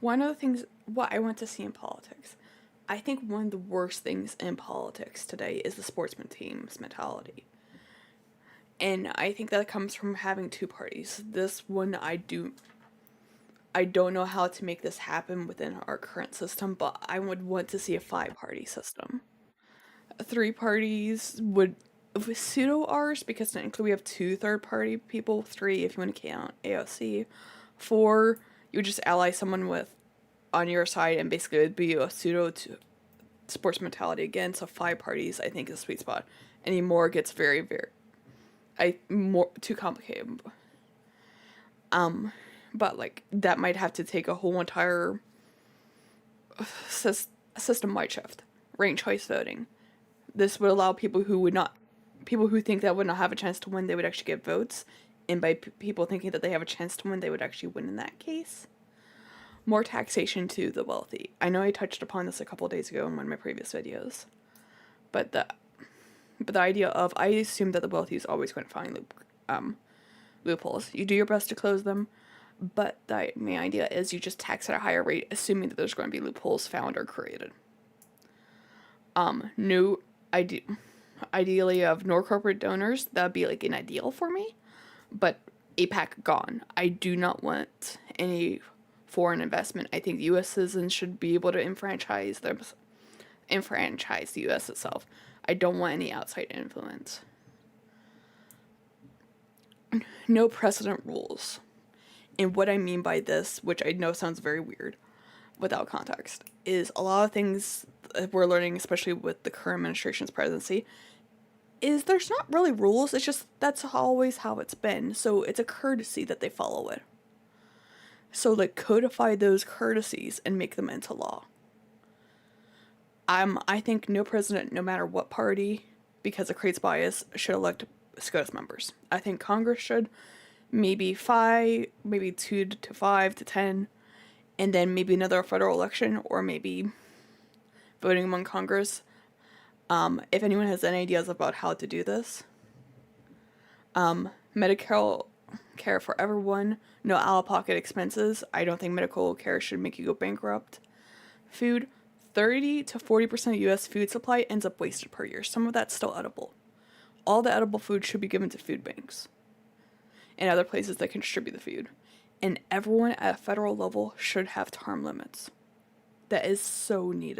One of the things, what I want to see in politics, I think one of the worst things in politics today is the sportsman team's mentality. And I think that comes from having two parties. This one, I don't know how to make this happen within our current system, but I would want to see a five-party system. Three parties would pseudo ours because technically we have two third-party people. Three, if you want to count AOC. Four, you would just ally someone with on your side, and basically it would be a pseudo to sports mentality again. So five parties, I think, is a sweet spot. Any more gets very, very, more too complicated. But like that might have to take a whole entire system-wide shift. Ranked choice voting. This would allow people who think that would not have a chance to win, they would actually get votes, and by people thinking that they have a chance to win, they would actually win in that case. More taxation to the wealthy. I know I touched upon this a couple of days ago in one of my previous videos, but the idea of, I assume that the wealthy is always going to find loopholes. You do your best to close them, but the main idea is you just tax at a higher rate, assuming that there's going to be loopholes found or created. New ideally of no corporate donors, that'd be like an ideal for me, but APAC gone. I do not want any foreign investment. I think U.S. citizens should be able to enfranchise the U.S. itself. I don't want any outside influence. No precedent rules. And what I mean by this, which I know sounds very weird without context, is a lot of things that we're learning, especially with the current administration's presidency, is there's not really rules. It's just that's always how it's been. So it's a courtesy that they follow it. So like codify those courtesies and make them into law. I think no president, no matter what party, because it creates bias, should elect SCOTUS members. I think Congress should. Maybe 5, maybe 2 to 5 to 10, and then maybe another federal election, or maybe voting among Congress. If anyone has any ideas about how to do this. Medicare care for everyone, no out-of-pocket expenses. I don't think medical care should make you go bankrupt. Food, 30 to 40% of U.S. food supply ends up wasted per year. Some of that's still edible. All the edible food should be given to food banks and other places that can distribute the food. And everyone at a federal level should have term limits. That is so needed.